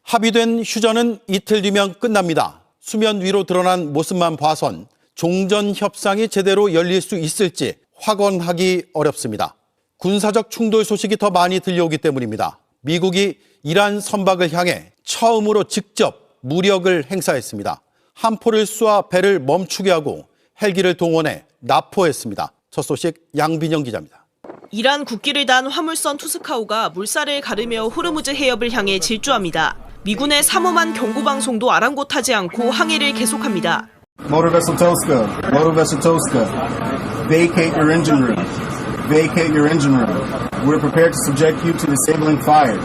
합의된 휴전은 이틀 뒤면 끝납니다. 수면 위로 드러난 모습만 봐선 종전 협상이 제대로 열릴 수 있을지 확언하기 어렵습니다. 군사적 충돌 소식이 더 많이 들려오기 때문입니다. 미국이 이란 선박을 향해 처음으로 직접 무력을 행사했습니다. 함포를 쏘아 배를 멈추게 하고 헬기를 동원해 납포했습니다. 첫 소식 양빈영 기자입니다. 이란 국기를 단 화물선 투스카우가 물살을 가르며 호르무즈 해협을 향해 질주합니다. 미군의 삼엄한 경고 방송도 아랑곳하지 않고 항해를 계속합니다. Motor vessel Tosca, motor vessel Tosca, vacate your engine room. Vacate your engine room. We're prepared to subject you to disabling fire.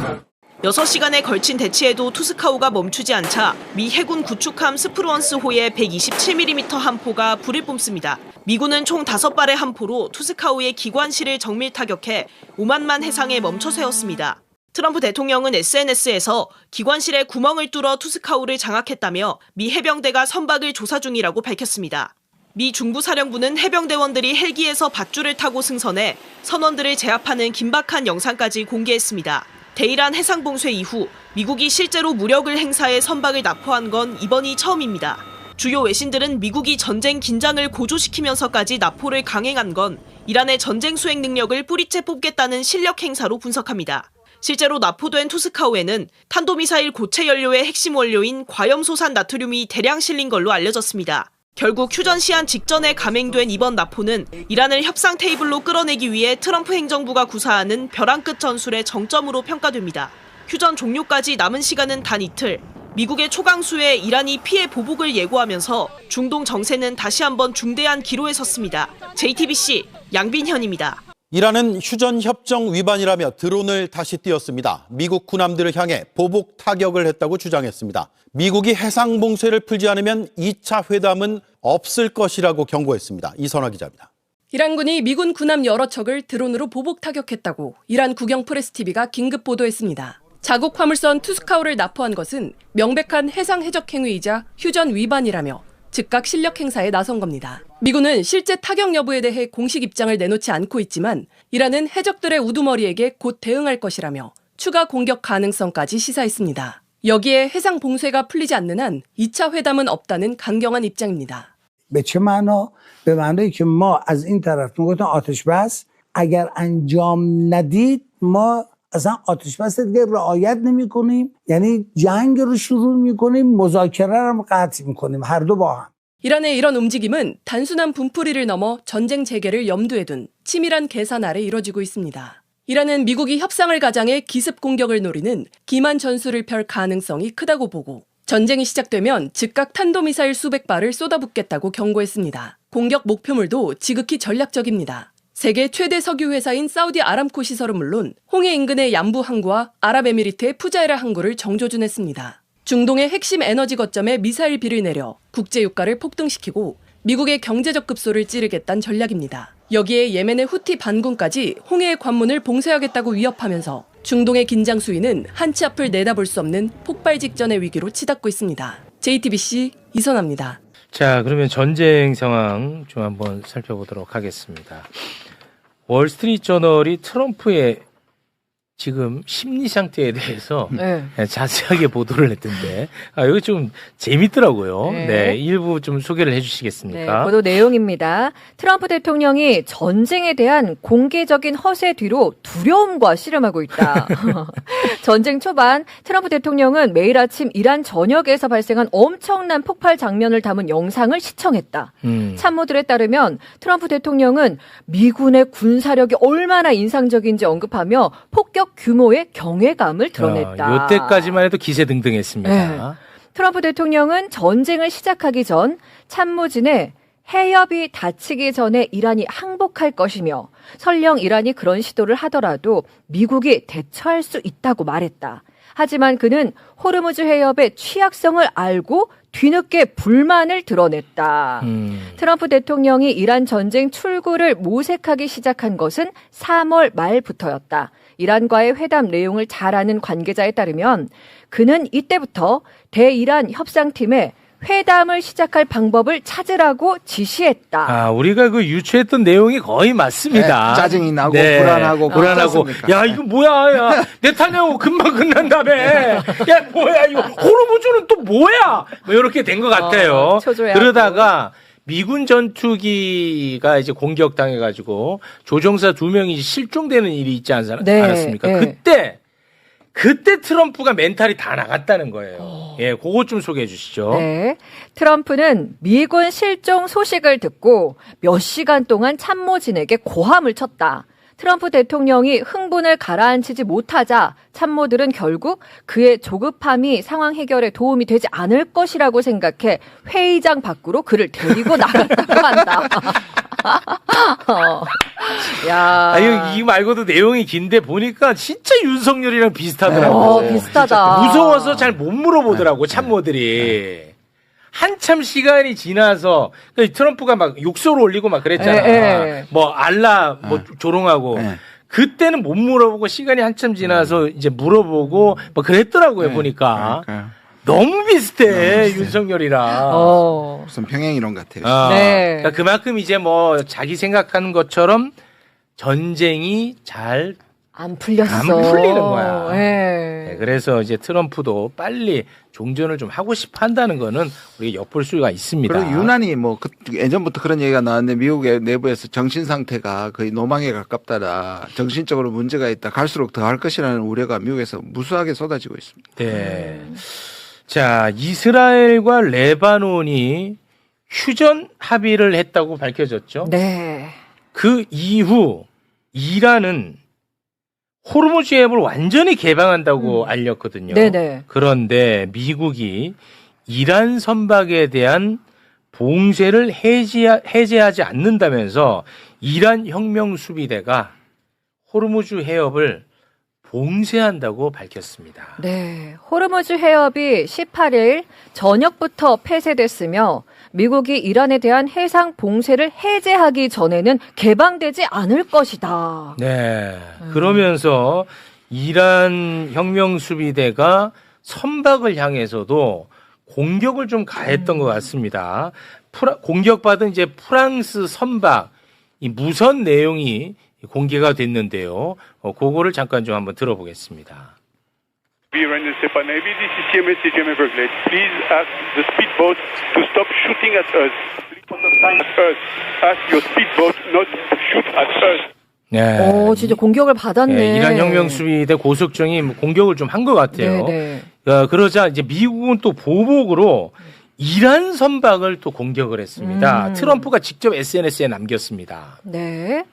6시간에 걸친 대치에도 투스카우가 멈추지 않자 미 해군 구축함 스프루언스호의 127mm 함포가 불을 뿜습니다. 미군은 총 5발의 함포로 투스카우의 기관실을 정밀 타격해 오만만 해상에 멈춰 세웠습니다. 트럼프 대통령은 SNS에서 기관실에 구멍을 뚫어 투스카우를 장악했다며 미 해병대가 선박을 조사 중이라고 밝혔습니다. 미 중부사령부는 해병대원들이 헬기에서 밧줄을 타고 승선해 선원들을 제압하는 긴박한 영상까지 공개했습니다. 대이란 해상봉쇄 이후 미국이 실제로 무력을 행사해 선박을 납포한 건 이번이 처음입니다. 주요 외신들은 미국이 전쟁 긴장을 고조시키면서까지 납포를 강행한 건 이란의 전쟁 수행 능력을 뿌리째 뽑겠다는 실력 행사로 분석합니다. 실제로 납포된 투스카우에는 탄도미사일 고체 연료의 핵심 원료인 과염소산 나트륨이 대량 실린 걸로 알려졌습니다. 결국 휴전 시한 직전에 감행된 이번 납포는 이란을 협상 테이블로 끌어내기 위해 트럼프 행정부가 구사하는 벼랑 끝 전술의 정점으로 평가됩니다. 휴전 종료까지 남은 시간은 단 이틀. 미국의 초강수에 이란이 피해 보복을 예고하면서 중동 정세는 다시 한번 중대한 기로에 섰습니다. JTBC 양빈현입니다. 이란은 휴전 협정 위반이라며 드론을 다시 띄웠습니다. 미국 군함들을 향해 보복 타격을 했다고 주장했습니다. 미국이 해상 봉쇄를 풀지 않으면 2차 회담은 없을 것이라고 경고했습니다. 이선화 기자입니다. 이란군이 미군 군함 여러 척을 드론으로 보복 타격했다고 이란 국영 프레스TV가 긴급 보도했습니다. 자국 화물선 투스카우를 납포한 것은 명백한 해상 해적 행위이자 휴전 위반이라며 즉각 실력 행사에 나선 겁니다. 미군은 실제 타격 여부에 대해 공식 입장을 내놓지 않고 있지만 이란은 해적들의 우두머리에게 곧 대응할 것이라며 추가 공격 가능성까지 시사했습니다. 여기에 해상 봉쇄가 풀리지 않는 한 2차 회담은 없다는 강경한 입장입니다. به چه معنا؟ به معنایی که ما از این طرف میگفتیم آتش بس اگر انجام ندید ما اصلا آتش بس دیگه رعایت نمی‌کنیم یعنی جنگ رو شروع می‌کنیم مذاکره رو قطع می‌کنیم هر دو با هم. 이란의 이런 움직임은 단순한 분풀이를 넘어 전쟁 재개를 염두에 둔 치밀한 계산 아래 이뤄지고 있습니다. 이란은 미국이 협상을 가장해 기습 공격을 노리는 기만 전술을 펼 가능성이 크다고 보고 전쟁이 시작되면 즉각 탄도미사일 수백 발을 쏟아붓겠다고 경고했습니다. 공격 목표물도 지극히 전략적입니다. 세계 최대 석유 회사인 사우디 아람코 시설은 물론 홍해 인근의 얀부 항구와 아랍에미리트의 푸자이라 항구를 정조준했습니다. 중동의 핵심 에너지 거점에 미사일비를 내려 국제 유가를 폭등시키고 미국의 경제적 급소를 찌르겠다는 전략입니다. 여기에 예멘의 후티 반군까지 홍해의 관문을 봉쇄하겠다고 위협하면서 중동의 긴장 수위는 한치 앞을 내다볼 수 없는 폭발 직전의 위기로 치닫고 있습니다. JTBC 이선아입니다. 자, 그러면 전쟁 상황 좀 한번 살펴보도록 하겠습니다. 월스트리트저널이 트럼프의 지금 심리 상태에 대해서 자세하게 보도를 했던데 이거 좀 재밌더라고요. 네, 일부 좀 소개를 해주시겠습니까? 네, 보도 내용입니다. 트럼프 대통령이 전쟁에 대한 공개적인 허세 뒤로 두려움과 씨름하고 있다. 전쟁 초반 트럼프 대통령은 매일 아침 이란 전역에서 발생한 엄청난 폭발 장면을 담은 영상을 시청했다. 참모들에 따르면 트럼프 대통령은 미군의 군사력이 얼마나 인상적인지 언급하며 폭격 규모의 경외감을 드러냈다. 이때까지만 해도 기세등등했습니다. 네. 트럼프 대통령은 전쟁을 시작하기 전 참모진에 해협이 닫히기 전에 이란이 항복할 것이며 설령 이란이 그런 시도를 하더라도 미국이 대처할 수 있다고 말했다. 하지만 그는 호르무즈 해협의 취약성을 알고 뒤늦게 불만을 드러냈다. 트럼프 대통령이 이란 전쟁 출구를 모색하기 시작한 것은 3월 말부터였다. 이란과의 회담 내용을 잘 아는 관계자에 따르면 그는 이때부터 대이란 협상팀에 회담을 시작할 방법을 찾으라고 지시했다. 우리가 그 유추했던 내용이 거의 맞습니다. 네, 짜증이 나고 네, 불안하고 야 이거 뭐야? 야 네타냐후 금방 끝난다며. 야 뭐야 이거 호르무즈는 또 뭐야? 뭐 이렇게 된 것 같아요. 그러다가 미군 전투기가 이제 공격당해가지고 조종사 2명이 실종되는 일이 있지 않았습니까? 네. 그때 트럼프가 멘탈이 다 나갔다는 거예요. 예, 그것 좀 소개해 주시죠. 네. 트럼프는 미군 실종 소식을 듣고 몇 시간 동안 참모진에게 고함을 쳤다. 트럼프 대통령이 흥분을 가라앉히지 못하자 참모들은 결국 그의 조급함이 상황 해결에 도움이 되지 않을 것이라고 생각해 회의장 밖으로 그를 데리고 나갔다고 한다. 야. 이 말고도 내용이 긴데 보니까 진짜 윤석열이랑 비슷하더라고요. 비슷하다. 무서워서 잘 못 물어보더라고, 참모들이. 한참 시간이 지나서 트럼프가 막 욕설을 올리고 막 그랬잖아. 뭐 알라 뭐 조롱하고. 그때는 못 물어보고 시간이 한참 지나서 이제 물어보고 뭐 그랬더라고요, 보니까. 너무 비슷해, 윤석열이랑. 무슨 평행이론 같아요. 네. 그러니까 그만큼 이제 뭐 자기 생각하는 것처럼 전쟁이 잘 안 풀렸어. 안 풀리는 거야. 네. 그래서 이제 트럼프도 빨리 종전을 좀 하고 싶어 한다는 거는 우리가 엿볼 수가 있습니다. 그리고 유난히 뭐 예전부터 그런 얘기가 나왔는데 미국의 내부에서 정신 상태가 거의 노망에 가깝다라, 정신적으로 문제가 있다, 갈수록 더 할 것이라는 우려가 미국에서 무수하게 쏟아지고 있습니다. 네. 자, 이스라엘과 레바논이 휴전 합의를 했다고 밝혀졌죠. 네. 그 이후 이란은 호르무즈 해협을 완전히 개방한다고 알렸거든요. 네네. 그런데 미국이 이란 선박에 대한 봉쇄를 해제하지 않는다면서 이란 혁명수비대가 호르무즈 해협을 봉쇄한다고 밝혔습니다. 네. 호르무즈 해협이 18일 저녁부터 폐쇄됐으며 미국이 이란에 대한 해상 봉쇄를 해제하기 전에는 개방되지 않을 것이다. 네. 그러면서 이란 혁명수비대가 선박을 향해서도 공격을 좀 가했던 것 같습니다. 공격받은 이제 프랑스 선박 이 무선 내용이 공개가 됐는데요. 그거를 잠깐 좀 한번 들어보겠습니다. Iranian Stepan Navy, this is CMS CGM Everglades. Please ask the speedboat to stop shooting at us. Ask your speedboat not to shoot at us. 네. 진짜 공격을 받았네. 네, 이란 혁명수비대 고속정이 공격을 좀 한 것 같아요. 그러자 이제 미국은 또 보복으로 이란 선박을 또 공격을 했습니다. 트럼프가 직접 SNS에 남겼습니다. 네.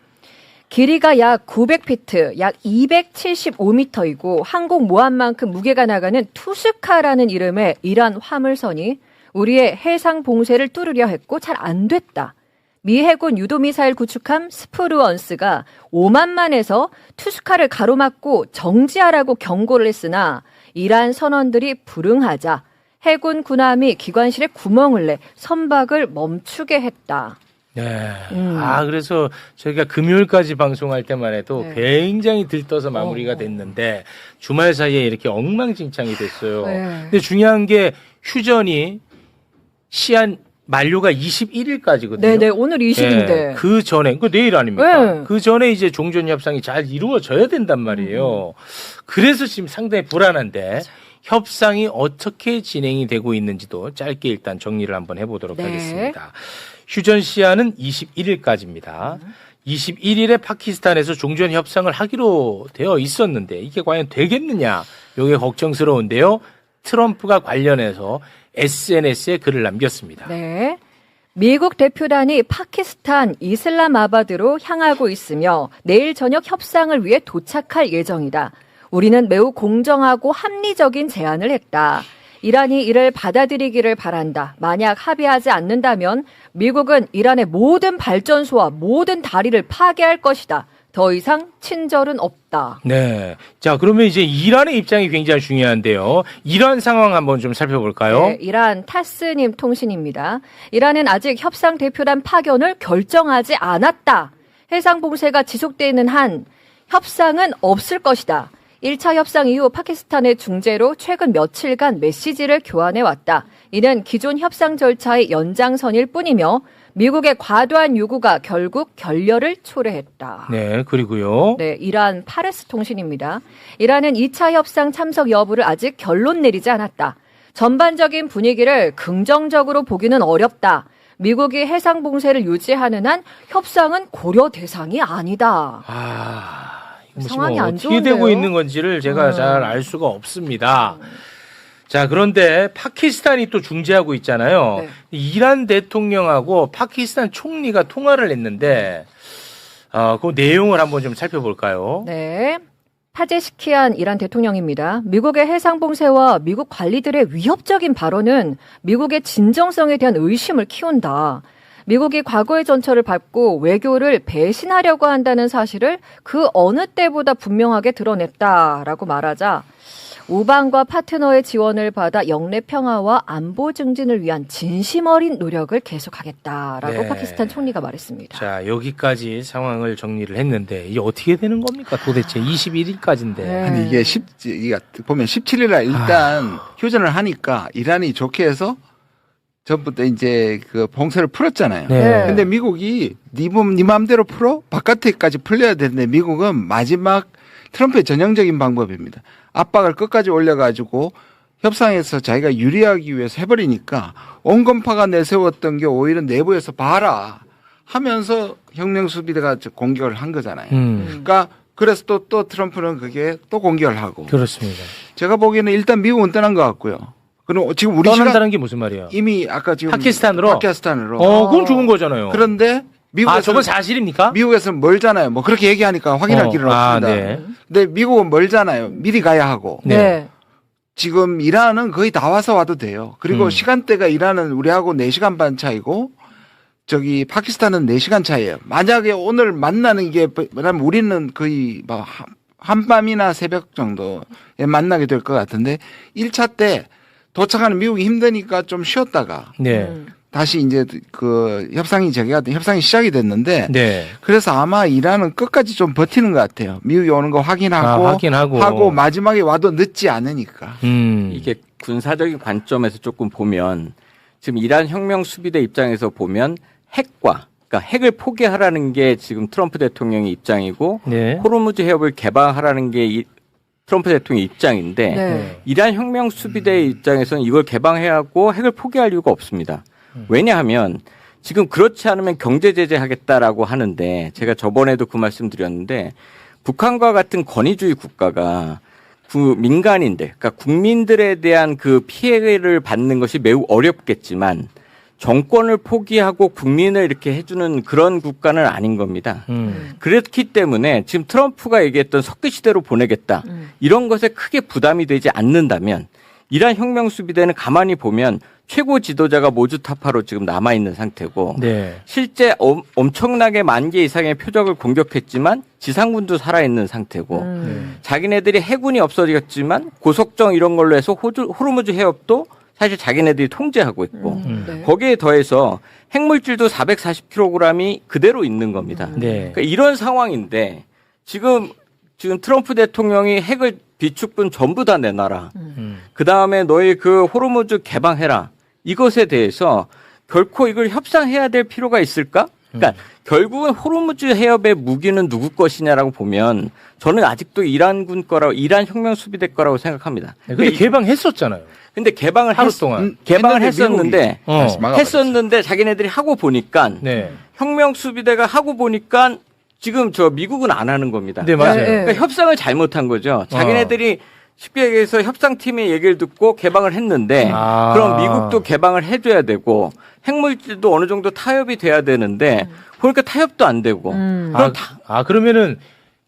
길이가 약 900피트, 약 275m이고 항공 모함만큼 무게가 나가는 투스카라는 이름의 이란 화물선이 우리의 해상 봉쇄를 뚫으려 했고 잘 안 됐다. 미 해군 유도미사일 구축함 스프루언스가 오만만에서 투스카를 가로막고 정지하라고 경고를 했으나 이란 선원들이 불응하자 해군 군함이 기관실에 구멍을 내 선박을 멈추게 했다. 네. 그래서 저희가 금요일까지 방송할 때만 해도 굉장히 들떠서 마무리가 됐는데 주말 사이에 이렇게 엉망진창이 됐어요. 근데 중요한 게 휴전이 시한 만료가 21일까지거든요. 네네, 오늘 20일인데. 그 전에, 그 내일 아닙니까? 그 전에 이제 종전 협상이 잘 이루어져야 된단 말이에요. 그래서 지금 상당히 불안한데 협상이 어떻게 진행이 되고 있는지도 짧게 일단 정리를 한번 해보도록 하겠습니다. 휴전 시한은 21일까지입니다. 21일에 파키스탄에서 종전 협상을 하기로 되어 있었는데 이게 과연 되겠느냐? 이게 걱정스러운데요. 트럼프가 관련해서 SNS에 글을 남겼습니다. 네. 미국 대표단이 파키스탄 이슬람아바드로 향하고 있으며 내일 저녁 협상을 위해 도착할 예정이다. 우리는 매우 공정하고 합리적인 제안을 했다. 이란이 이를 받아들이기를 바란다. 만약 합의하지 않는다면 미국은 이란의 모든 발전소와 모든 다리를 파괴할 것이다. 더 이상 친절은 없다. 네. 자, 그러면 이제 이란의 입장이 굉장히 중요한데요. 이란 상황 한번 좀 살펴볼까요? 네, 이란 타스님 통신입니다. 이란은 아직 협상 대표단 파견을 결정하지 않았다. 해상 봉쇄가 지속되는 한 협상은 없을 것이다. 1차 협상 이후 파키스탄의 중재로 최근 며칠간 메시지를 교환해왔다. 이는 기존 협상 절차의 연장선일 뿐이며 미국의 과도한 요구가 결국 결렬을 초래했다. 네, 그리고요. 네, 이란 파르스 통신입니다. 이란은 2차 협상 참석 여부를 아직 결론 내리지 않았다. 전반적인 분위기를 긍정적으로 보기는 어렵다. 미국이 해상 봉쇄를 유지하는 한 협상은 고려 대상이 아니다. 상황이 안 어떻게 좋은데요? 되고 있는 건지를 제가 잘 알 수가 없습니다. 자, 그런데 파키스탄이 또 중재하고 있잖아요. 네. 이란 대통령하고 파키스탄 총리가 통화를 했는데 그 내용을 한번 좀 살펴볼까요? 네. 파제시키안 이란 대통령입니다. 미국의 해상 봉쇄와 미국 관리들의 위협적인 발언은 미국의 진정성에 대한 의심을 키운다. 미국이 과거의 전철을 밟고 외교를 배신하려고 한다는 사실을 그 어느 때보다 분명하게 드러냈다라고 말하자 우방과 파트너의 지원을 받아 영내 평화와 안보 증진을 위한 진심 어린 노력을 계속하겠다라고 네. 파키스탄 총리가 말했습니다. 자, 여기까지 상황을 정리를 했는데 이게 어떻게 되는 겁니까? 도대체 21일까지인데. 네. 아니 이게 이게 보면 17일 날 일단 휴전을 하니까 이란이 좋게 해서 전부터 이제 그 봉쇄를 풀었잖아요. 네. 근데 미국이 네 맘대로 풀어? 바깥에까지 풀려야 되는데 미국은 마지막 트럼프의 전형적인 방법입니다. 압박을 끝까지 올려가지고 협상에서 자기가 유리하기 위해서 해버리니까 온건파가 내세웠던 게 오히려 내부에서 봐라 하면서 혁명수비대가 공격을 한 거잖아요. 그러니까 그래서 또 트럼프는 그게 또 공격을 하고. 그렇습니다. 제가 보기에는 일단 미국은 떠난 것 같고요. 그럼 지금 우리 떠난다는 게 무슨 말이에요? 이미 아까 지금 파키스탄으로? 파키스탄으로. 그건 좋은 거잖아요. 그런데 미국에서 저건 사실입니까? 미국에서는 멀잖아요. 뭐 그렇게 얘기하니까 확인할 길은 없습니다. 네. 근데 미국은 멀잖아요. 미리 가야 하고. 네. 지금 이란은 거의 다 와도 돼요. 그리고 시간대가 이란은 우리하고 4시간 반 차이고 저기 파키스탄은 4시간 차이예요. 만약에 오늘 만나는 게 뭐냐면 우리는 거의 뭐 한밤이나 새벽 정도에 만나게 될 것 같은데 1차 때 도착하는 미국이 힘드니까 좀 쉬었다가 네. 다시 이제 그 협상이 시작이 됐는데 네. 그래서 아마 이란은 끝까지 좀 버티는 것 같아요. 미국이 오는 거 확인하고 하고 마지막에 와도 늦지 않으니까. 이게 군사적인 관점에서 조금 보면 지금 이란 혁명 수비대 입장에서 보면 그러니까 핵을 포기하라는 게 지금 트럼프 대통령의 입장이고 네. 호르무즈 해협을 개방하라는 게 트럼프 대통령의 입장인데 네. 이란 혁명 수비대의 입장에서는 이걸 개방해야 하고 핵을 포기할 이유가 없습니다. 왜냐하면 지금 그렇지 않으면 경제 제재하겠다라고 하는데 제가 저번에도 그 말씀 드렸는데 북한과 같은 권위주의 국가가 그 민간인들, 그러니까 국민들에 대한 그 피해를 받는 것이 매우 어렵겠지만 정권을 포기하고 국민을 이렇게 해주는 그런 국가는 아닌 겁니다. 그렇기 때문에 지금 트럼프가 얘기했던 석기시대로 보내겠다. 이런 것에 크게 부담이 되지 않는다면 이란 혁명수비대는 가만히 보면 최고 지도자가 모주타파로 지금 남아있는 상태고 네. 실제 엄청나게 10,000개 이상의 표적을 공격했지만 지상군도 살아있는 상태고 자기네들이 해군이 없어졌지만 고속정 이런 걸로 해서 호르무즈 해협도 사실 자기네들이 통제하고 있고 네. 거기에 더해서 핵물질도 440kg이 그대로 있는 겁니다. 네. 그러니까 이런 상황인데 지금 트럼프 대통령이 핵을 비축분 전부 다 내놔라. 그다음에 너희 그 호르무즈 개방해라. 이것에 대해서 결코 이걸 협상해야 될 필요가 있을까? 그러니까 결국은 호르무즈 해협의 무기는 누구 것이냐라고 보면 저는 아직도 이란군 거라고 이란 혁명 수비대 거라고 생각합니다. 근데 개방했었잖아요. 근데 개방을 하루 동안 개방을 했었는데 막아버렸어요. 자기네들이 하고 보니까 네. 혁명 수비대가 하고 보니까 지금 미국은 안 하는 겁니다. 네, 맞아요. 그러니까 협상을 잘못한 거죠. 자기네들이 쉽게 얘기해서 협상팀의 얘기를 듣고 개방을 했는데 그럼 미국도 개방을 해줘야 되고 핵물질도 어느 정도 타협이 돼야 되는데 그러니까 타협도 안 되고 그러면은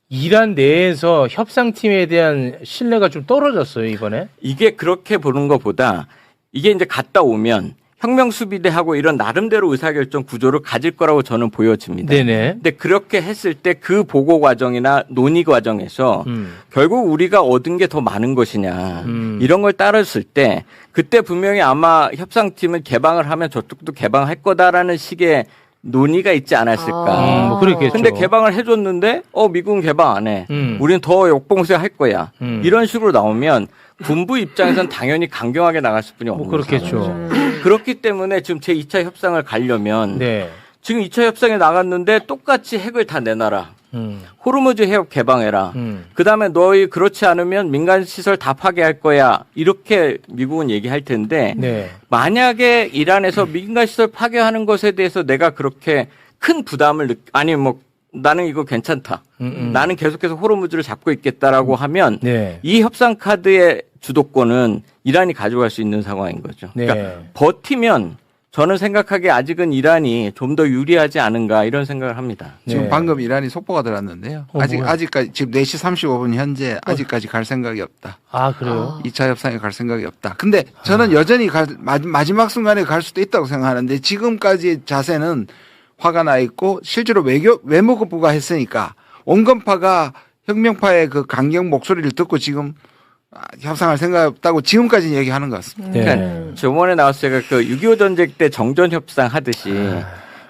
이란 내에서 협상팀에 대한 신뢰가 좀 떨어졌어요, 이번에? 이게 그렇게 보는 것보다 이게 이제 갔다 오면 혁명수비대하고 이런 나름대로 의사결정 구조를 가질 거라고 저는 보여집니다. 네네. 근데 그렇게 했을 때 그 보고 과정이나 논의 과정에서 결국 우리가 얻은 게 더 많은 것이냐 이런 걸 따졌을 때 그때 분명히 아마 협상팀은 개방을 하면 저쪽도 개방할 거다라는 식의 논의가 있지 않았을까. 뭐 그렇겠죠. 근데 개방을 해줬는데 미국은 개방 안 해. 우리는 더 역봉쇄 할 거야. 이런 식으로 나오면 군부 입장에선 당연히 강경하게 나갔을 뿐이 없는 거죠. 그렇겠죠. 그렇기 때문에 지금 제2차 협상을 가려면 네. 지금 2차 협상에 나갔는데 똑같이 핵을 다 내놔라. 호르무즈 해협 개방해라. 그다음에 너희 그렇지 않으면 민간 시설 다 파괴할 거야. 이렇게 미국은 얘기할 텐데 네. 만약에 이란에서 민간 시설 파괴하는 것에 대해서 내가 그렇게 큰 부담을 아니 뭐 나는 이거 괜찮다. 나는 계속해서 호르무즈를 잡고 있겠다라고 하면 네. 이 협상 카드의 주도권은 이란이 가져갈 수 있는 상황인 거죠. 네. 그러니까 버티면 저는 생각하기에 아직은 이란이 좀 더 유리하지 않은가 이런 생각을 합니다. 지금 네. 방금 이란이 속보가 들어왔는데요. 아직까지 지금 4시 35분 현재 아직까지 갈 생각이 없다. 아, 그래요? 2차 협상에 갈 생각이 없다. 근데 저는 여전히 마지막 순간에 갈 수도 있다고 생각하는데 지금까지 자세는 화가 나 있고 실제로 외무부가 했으니까 온건파가 혁명파의 그 강경 목소리를 듣고 지금 협상할 생각 없다고 지금까지 얘기하는 것 같습니다. 네. 그러니까 저번에 나왔을 때가 그 6.25 전쟁 때 정전 협상 하듯이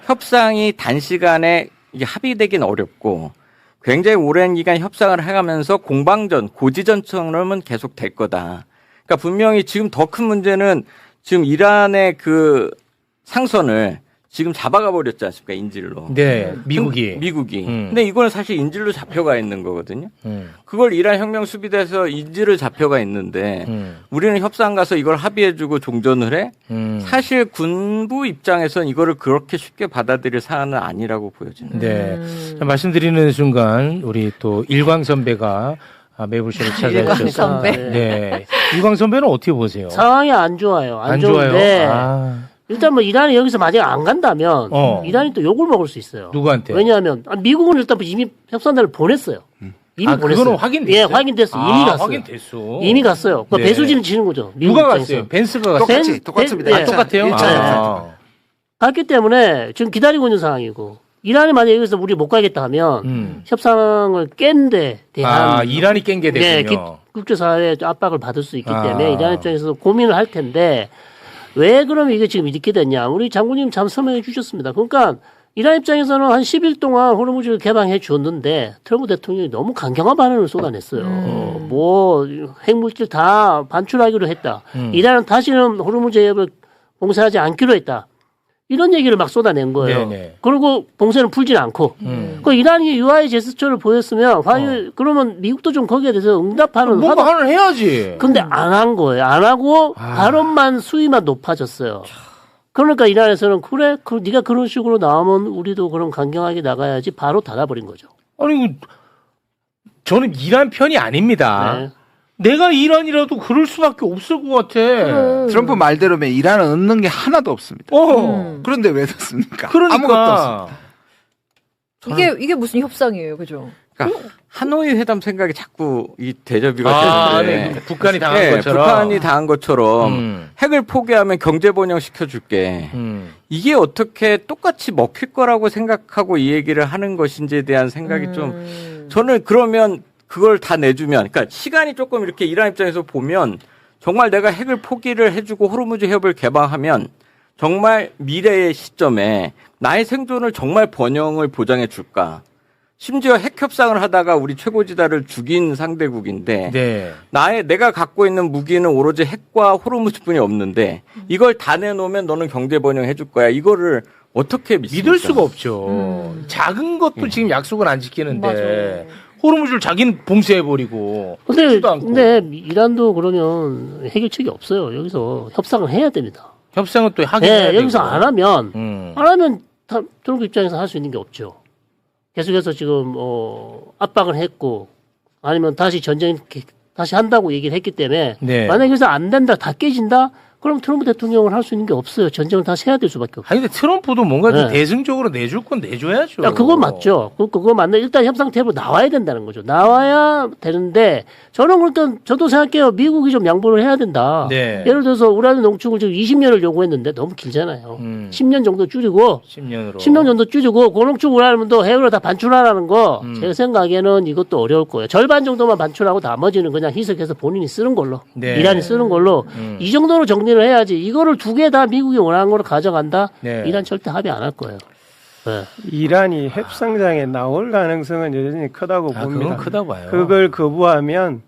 협상이 단시간에 이게 합의되긴 어렵고 굉장히 오랜 기간 협상을 해가면서 공방전, 고지전처럼은 계속 될 거다. 그러니까 분명히 지금 더 큰 문제는 지금 이란의 그 상선을 지금 잡아가 버렸지 않습니까? 인질로. 네, 미국이. 근데 이거는 사실 인질로 잡혀가 있는 거거든요. 그걸 이란 혁명 수비대에서 인질을 잡혀가 있는데 우리는 협상 가서 이걸 합의해주고 종전을 해. 사실 군부 입장에선 이거를 그렇게 쉽게 받아들일 사안은 아니라고 보여집니다. 네. 말씀드리는 순간 우리 또 일광 선배가 매불쇼를 찾아주셔서. 일광 선배. 네. 일광 선배는 어떻게 보세요? 상황이 안 좋아요. 안 좋은데 일단 뭐 이란이 여기서 만약 안 간다면 이란이 또 욕을 먹을 수 있어요. 누구한테? 왜냐하면 미국은 일단 이미 협상단을 보냈어요. 이미 보냈어요. 그거는 확인됐어요? 예, 확인됐어. 이미 갔어요. 확인됐어. 이미 갔어요. 네. 배수진을 치는 거죠. 누가 갔어요? 벤스가 갔어요? 똑같습니다. 예. 똑같아요? 갔기 때문에 지금 기다리고 있는 상황이고 이란이 만약에 여기서 우리 못 가겠다 하면 협상을 깬 데 대한 이란이 깬 게 되군요. 국제사회의 압박을 받을 수 있기 때문에 이란 입장에서 고민을 할 텐데 왜 그러면 이게 지금 이렇게 됐냐. 우리 장군님 참 설명해 주셨습니다. 그러니까 이란 입장에서는 한 10일 동안 호르무즈를 개방해 줬는데 트럼프 대통령이 너무 강경한 반응을 쏟아냈어요. 뭐 핵물질 다 반출하기로 했다. 이란은 다시는 호르무즈 해협을 봉쇄하지 않기로 했다. 이런 얘기를 막 쏟아낸 거예요. 네네. 그리고 봉쇄는 풀진 않고. 그 이란이 유아의 제스처를 보였으면 그러면 미국도 좀 거기에 대해서 응답하는 뭔가 하는 해야지. 근데 안 한 거예요. 안 하고 발언만 수위만 높아졌어요. 그러니까 이란에서는 그래, 네가 그런 식으로 나오면 우리도 그럼 강경하게 나가야지 바로 닫아버린 거죠. 아니 저는 이란 편이 아닙니다. 네. 내가 이란이라도 그럴 수밖에 없을 것 같아. 트럼프 말대로면 이란은 얻는 게 하나도 없습니다. 그런데 왜 넣습니까? 그러니까. 아무것도 없습니다. 이게 무슨 협상이에요, 그죠? 그러니까 하노이 회담 생각이 자꾸 이 대접이가 되는데 네. 북한이 당한 것처럼. 북한이 당한 것처럼 핵을 포기하면 경제 번영 시켜줄게. 이게 어떻게 똑같이 먹힐 거라고 생각하고 이 얘기를 하는 것인지에 대한 생각이 좀 저는 그러면 그걸 다 내주면 그러니까 시간이 조금 이렇게 이란 입장에서 보면 정말 내가 핵을 포기를 해주고 호르무즈 해협을 개방하면 정말 미래의 시점에 나의 생존을 정말 번영을 보장해 줄까. 심지어 핵 협상을 하다가 우리 최고지다를 죽인 상대국인데 네. 내가 갖고 있는 무기는 오로지 핵과 호르무즈뿐이 없는데 이걸 다 내놓으면 너는 경제 번영 해줄 거야. 이거를 어떻게 믿을 수가 없죠. 작은 것도 지금 약속을 안 지키는데 맞아. 호르무즈를 자기는 봉쇄해버리고. 근데 이란도 그러면 해결책이 없어요. 여기서 협상을 해야 됩니다. 협상은 또 하긴 해야 되고. 여기서 안 하면 트럼프 입장에서 할 수 있는 게 없죠. 계속해서 지금 압박을 했고 아니면 다시 전쟁 다시 한다고 얘기를 했기 때문에 만약에 여기서 안 된다, 다 깨진다. 그럼 트럼프 대통령은 할 수 있는 게 없어요. 전쟁을 다시 해야 될 수밖에 없어요. 아니 근데 트럼프도 뭔가 좀 대승적으로 내줄 건 내줘야죠. 그거 맞죠. 그거 맞네. 일단 협상 테이블 나와야 된다는 거죠. 나와야 되는데 저는 일단 저도 생각해요. 미국이 좀 양보를 해야 된다. 네. 예를 들어서 우라늄 농축을 지금 20년을 요구했는데 너무 길잖아요. 10년 정도 줄이고 10년 정도 줄이고 고농축 우라늄도 해외로 다 반출하라는 거 제 생각에는 이것도 어려울 거예요. 절반 정도만 반출하고 나머지는 그냥 희석해서 본인이 쓰는 걸로 이란이 쓰는 걸로 이 정도로 정리를 해야지. 이거를 두 개 다 미국이 원하는 거를 가져간다. 이란 절대 합의 안 할 거예요. 네. 이란이 협상장에 나올 가능성은 여전히 크다고 봅니다. 그건 크다고 봐요. 그걸 거부하면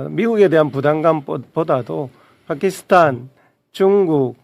미국에 대한 부담감보다도 파키스탄, 중국,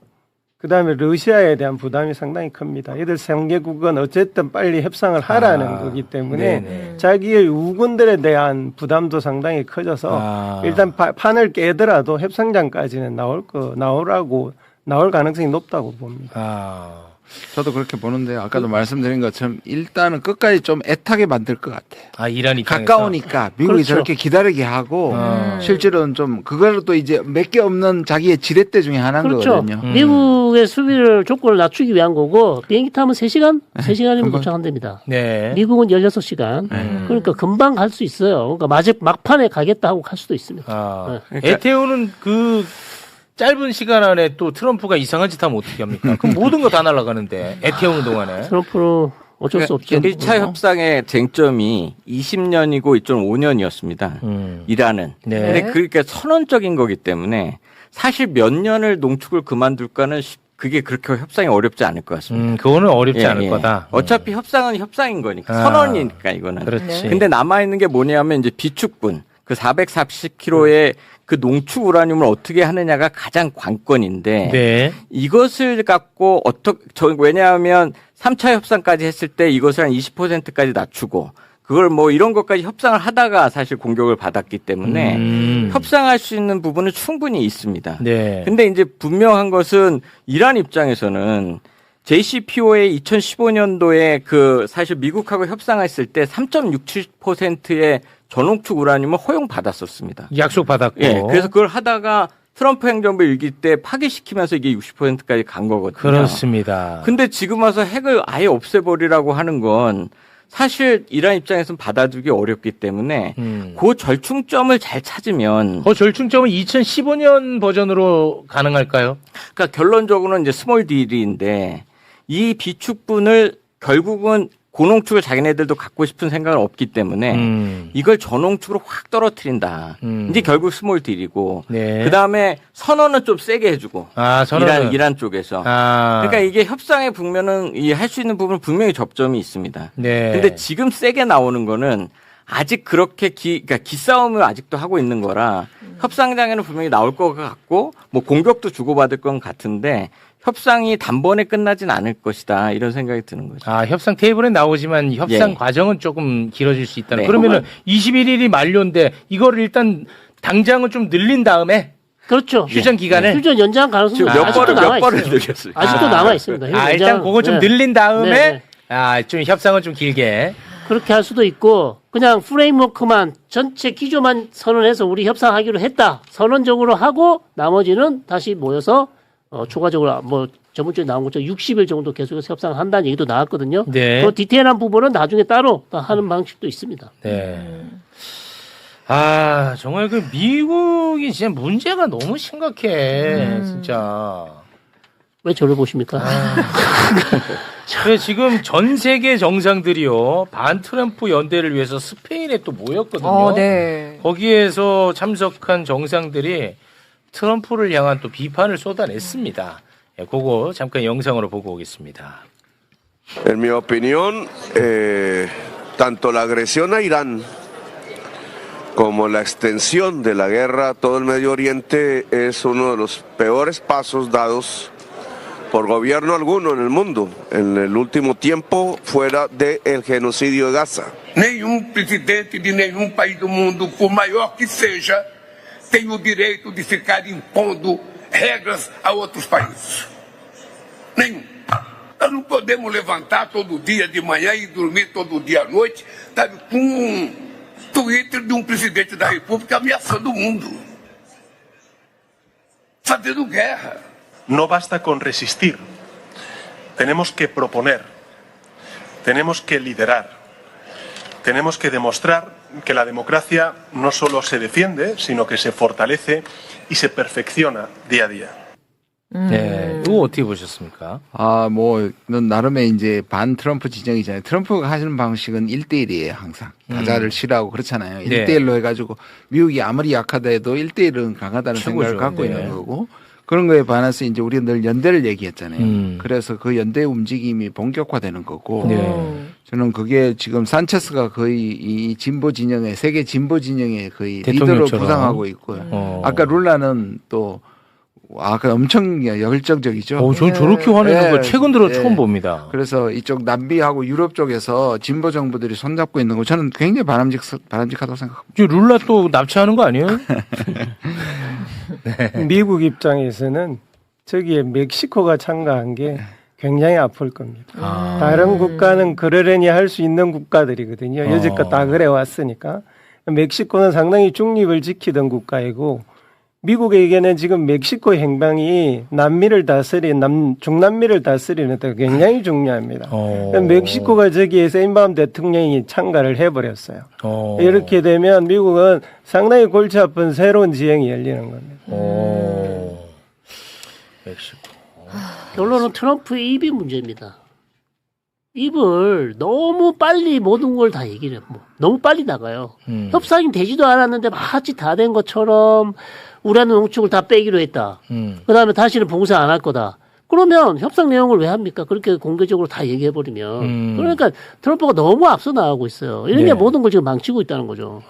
그다음에 러시아에 대한 부담이 상당히 큽니다. 이들 3개국은 어쨌든 빨리 협상을 하라는 거기 때문에 네네. 자기의 우군들에 대한 부담도 상당히 커져서 일단 판을 깨더라도 협상장까지는 나올 가능성이 높다고 봅니다. 저도 그렇게 보는데 아까도 말씀드린 것처럼 일단은 끝까지 좀 애타게 만들 것 같아. 이란 입장에서 가까우니까 미국이 그렇죠. 저렇게 기다리게 하고 실제로는 좀 그걸로 또 이제 몇 개 없는 자기의 지렛대 중에 하나인 그렇죠. 거거든요. 미국의 수비를 조건을 낮추기 위한 거고 비행기 타면 3시간? 3시간이면 도착한답니다. 네. 미국은 16시간. 그러니까 금방 갈 수 있어요. 그러니까 막판에 가겠다 하고 갈 수도 있습니다. 네. 애태우는 그 짧은 시간 안에 또 트럼프가 이상한 짓 하면 어떻게 합니까? 그럼 모든 거 다 날아가는데 애태우는 동안에. 트럼프는 어쩔 수 없죠. 1차 협상의 쟁점이 20년이고 2.5년이었습니다. 이란은. 네. 근데 그러니까 선언적인 거기 때문에 사실 몇 년을 농축을 그만둘까는 그게 그렇게 협상이 어렵지 않을 것 같습니다. 그거는 어렵지 않을 거다. 어차피 협상은 협상인 거니까. 선언이니까 이거는. 그렇지. 근데 남아있는 게 뭐냐면 이제 비축분. 그 440kg의 그 농축 우라늄을 어떻게 하느냐가 가장 관건인데 네. 이것을 갖고 왜냐하면 3차 협상까지 했을 때 이것을 한 20%까지 낮추고 그걸 뭐 이런 것까지 협상을 하다가 사실 공격을 받았기 때문에 협상할 수 있는 부분은 충분히 있습니다. 네. 근데 이제 분명한 것은 이란 입장에서는 JCPOA 2015년도에 그 사실 미국하고 협상했을 때 3.67%의 전농축 우라늄을 허용받았었습니다. 약속 받았고. 예, 그래서 그걸 하다가 트럼프 행정부 일기 때 파기시키면서 이게 60%까지 간 거거든요. 그렇습니다. 근데 지금 와서 핵을 아예 없애버리라고 하는 건 사실 이란 입장에서는 받아들이기 어렵기 때문에 그 절충점을 잘 찾으면 그 절충점은 2015년 버전으로 가능할까요? 그러니까 결론적으로는 이제 스몰 딜인데 이 비축분을 결국은 고농축을 자기네들도 갖고 싶은 생각은 없기 때문에 이걸 저농축으로 확 떨어뜨린다. 이제 결국 스몰 딜이고 네. 그다음에 선언은 좀 세게 해주고 선언은. 이란 쪽에서 그러니까 이게 협상의 국면은 할 수 있는 부분은 분명히 접점이 있습니다. 네. 근데 지금 세게 나오는 거는 아직 그렇게 그러니까 기싸움을 아직도 하고 있는 거라 협상장에는 분명히 나올 것 같고 뭐 공격도 주고받을 건 같은데 협상이 단번에 끝나진 않을 것이다 이런 생각이 드는 거죠. 협상 테이블에 나오지만 협상 과정은 조금 길어질 수 있다는. 그러면은 21일이 만료인데 이거를 일단 당장은 좀 늘린 다음에 그렇죠. 휴전 기간을 휴전 연장 가능성이 몇 번을 늘렸어요. 아직도 남아 있습니다. 일단 그거 좀 늘린 다음에 좀 협상은 좀 길게 그렇게 할 수도 있고 그냥 프레임워크만 전체 기조만 선언해서 우리 협상하기로 했다. 선언적으로 하고 나머지는 다시 모여서 추가적으로 뭐 저번주에 나온 것처럼 60일 정도 계속해서 협상을 한다는 얘기도 나왔거든요. 네. 그 디테일한 부분은 나중에 따로 하는 방식도 있습니다. 네. 정말 그 미국이 진짜 문제가 너무 심각해. 진짜. 왜 저를 보십니까? 그래 지금 전 세계 정상들이요 반 트럼프 연대를 위해서 스페인에 또 모였거든요. 네. 거기에서 참석한 정상들이 트럼프를 향한 또 비판을 쏟아냈습니다. 그거 잠깐 영상으로 보고 오겠습니다. En mi opinión, tanto la agresión a Irán como la extensión de la guerra a todo el Medio Oriente es uno de los peores pasos dados por gobierno alguno en el mundo en el último tiempo fuera del genocidio de Gaza. Nenhum presidente de nenhum país do mundo, por maior que seja, tem o direito de ficar impondo regras a outros países. Nenhum. Nós não podemos levantar todo dia de manhã e dormir todo dia à noite, sabe, com um Twitter de um presidente da República ameaçando o mundo. Fazendo guerra. No basta con resistir. Tenemos que proponer. Tenemos que liderar. Tenemos que demostrar que la democracia no solo se defiende, sino que se fortalece y se perfecciona día a día. 네, 이거 어떻게 보셨습니까? 나름의 이제 반 트럼프 지정이잖아요. 트럼프가 하시는 방식은 1대1이에요, 항상. 다자를 싫어하고 그렇잖아요. 1대1로 해가지고 미국이 아무리 약하다 해도 1대1은 강하다는 생각을 갖고 있는 거고. 그런 거에 반해서 이제 우리가 늘 연대를 얘기했잖아요. 그래서 그 연대 움직임이 본격화되는 거고 저는 그게 지금 산체스가 거의 이 진보 진영의 세계 진보 진영의 거의 리더로 부상하고 있고요. 아까 룰라는 또 아까 엄청 열정적이죠. 전 저렇게 화내는 거 최근 들어 처음 봅니다. 그래서 이쪽 남비하고 유럽 쪽에서 진보 정부들이 손잡고 있는 거 저는 굉장히 바람직하다고 생각합니다. 룰라 또 납치하는 거 아니에요? 네. 미국 입장에서는 저기에 멕시코가 참가한 게 굉장히 아플 겁니다. 다른 국가는 그러려니 할 수 있는 국가들이거든요. 여지껏 다 그래 왔으니까. 멕시코는 상당히 중립을 지키던 국가이고 미국에게는 지금 멕시코 행방이 중남미를 다스리는 데 굉장히 중요합니다. 멕시코가 저기에 세인바움 대통령이 참가를 해버렸어요. 이렇게 되면 미국은 상당히 골치 아픈 새로운 지형이 열리는 겁니다. 멕시코. 결론은 트럼프의 입이 문제입니다. 입을 너무 빨리 모든 걸 다 얘기를 해요. 너무 빨리 나가요. 협상이 되지도 않았는데 마치 다 된 것처럼 우라는 농축을 다 빼기로 했다. 그 다음에 다시는 봉사 안 할 거다. 그러면 협상 내용을 왜 합니까? 그렇게 공개적으로 다 얘기해버리면. 그러니까 트럼프가 너무 앞서 나가고 있어요. 이러니까 모든 걸 지금 망치고 있다는 거죠.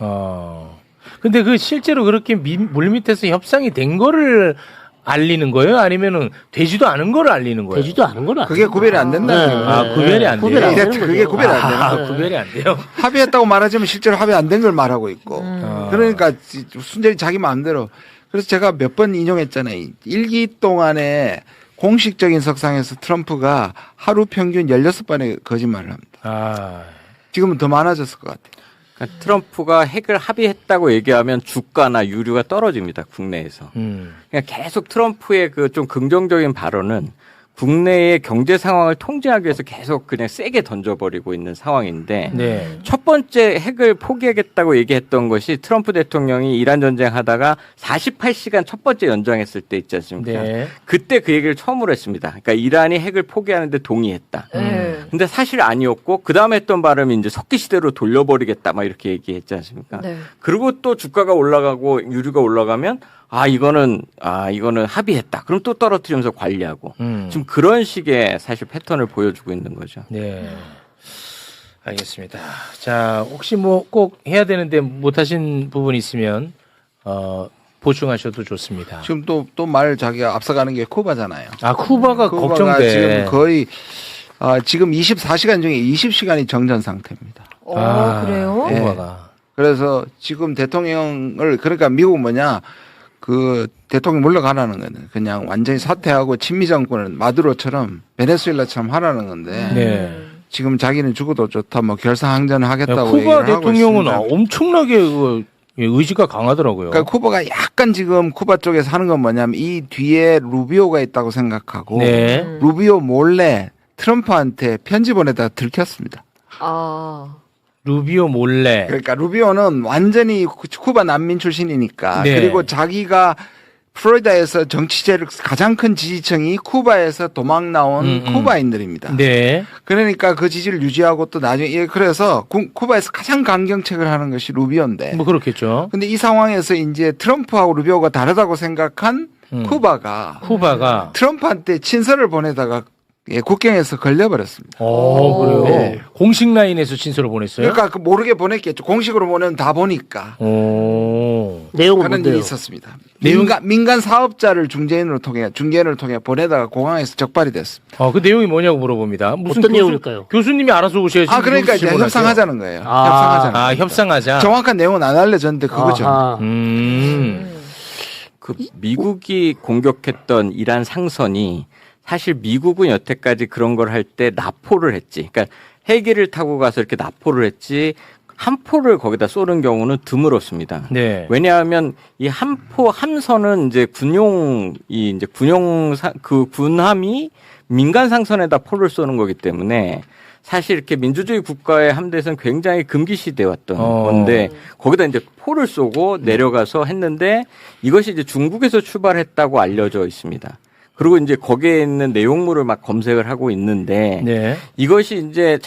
근데 그 실제로 그렇게 물밑에서 협상이 된 거를 알리는 거예요? 아니면은 되지도 않은 걸 알리는 거예요? 되지도 않은 걸 그게 구별이 안 된다는 거예요. 구별이 안 돼요. 그게 구별이 안 돼요. 구별이 안 돼요. 합의했다고 말하자면 실제로 합의 안 된 걸 말하고 있고. 그러니까 순전히 자기 마음대로. 그래서 제가 몇 번 인용했잖아요. 1기 동안에 공식적인 석상에서 트럼프가 하루 평균 16번의 거짓말을 합니다. 지금은 더 많아졌을 것 같아요. 그러니까 트럼프가 핵을 합의했다고 얘기하면 주가나 유류가 떨어집니다. 국내에서. 그러니까 계속 트럼프의 그 좀 긍정적인 발언은 국내의 경제 상황을 통제하기 위해서 계속 그냥 세게 던져버리고 있는 상황인데 첫 번째 핵을 포기하겠다고 얘기했던 것이 트럼프 대통령이 이란 전쟁 하다가 48시간 첫 번째 연장했을 때 있지 않습니까? 그때 그 얘기를 처음으로 했습니다. 그러니까 이란이 핵을 포기하는데 동의했다. 근데 사실 아니었고 그 다음에 했던 발음이 이제 석기 시대로 돌려버리겠다 막 이렇게 얘기했지 않습니까? 그리고 또 주가가 올라가고 유류가 올라가면 이거는 합의했다. 그럼 또 떨어뜨리면서 관리하고. 지금 그런 식의 사실 패턴을 보여주고 있는 거죠. 네. 알겠습니다. 자, 혹시 뭐 꼭 해야 되는데 못하신 부분 있으면, 보충하셔도 좋습니다. 지금 또 말 자기가 앞서가는 게 쿠바잖아요. 쿠바가 걱정돼. 지금 거의, 지금 24시간 중에 20시간이 정전 상태입니다. 그래요? 네. 쿠바가. 그래서 지금 대통령을, 그러니까 미국은 뭐냐, 그 대통령 물러가라는 거는 그냥 완전히 사퇴하고 친미 정권을 마두로처럼 베네수엘라처럼 하라는 건데 지금 자기는 죽어도 좋다 뭐 결사항전을 하겠다고 얘기를 하고 있습니다. 쿠바 대통령은 엄청나게 의지가 강하더라고요. 그러니까 쿠바가 약간 지금 쿠바 쪽에서 하는 건 뭐냐면 이 뒤에 루비오가 있다고 생각하고 루비오 몰래 트럼프한테 편지 보내다가 들켰습니다. 루비오 몰래. 그러니까 루비오는 완전히 쿠바 난민 출신이니까 그리고 자기가 플로리다에서 정치제를 가장 큰 지지층이 쿠바에서 도망 나온 쿠바인들입니다. 그러니까 그 지지를 유지하고 또 나중에 그래서 쿠바에서 가장 강경책을 하는 것이 루비오인데. 뭐 그렇겠죠. 근데 이 상황에서 이제 트럼프하고 루비오가 다르다고 생각한 쿠바가 트럼프한테 친서를 보내다가 국경에서 걸려버렸습니다. 그래요? 네. 공식 라인에서 친서를 보냈어요? 그러니까 모르게 보냈겠죠. 공식으로 보내면 다 보니까. 내용은 하는 일이 있었습니다. 민간 사업자를 중개인을 통해 보내다가 공항에서 적발이 됐습니다. 그 내용이 뭐냐고 물어봅니다. 무슨 어떤 내용일까요? 교수님이 알아서 오셔야지. 그러니까 이제 협상하자는 거예요. 협상하자. 정확한 내용은 안 알려졌는데 그거죠. 그 미국이 공격했던 이란 상선이 사실 미국은 여태까지 그런 걸 할 때 납포를 했지. 그러니까 헬기를 타고 가서 이렇게 납포를 했지 함포를 거기다 쏘는 경우는 드물었습니다. 왜냐하면 이 함선은 이제 그 군함이 민간 상선에다 포를 쏘는 거기 때문에 사실 이렇게 민주주의 국가의 함대에서는 굉장히 금기시돼 왔던 건데 거기다 이제 포를 쏘고 내려가서 했는데 이것이 이제 중국에서 출발했다고 알려져 있습니다. 그리고 이제 거기에 있는 내용물을 막 검색을 하고 있는데 네. 이것이 이제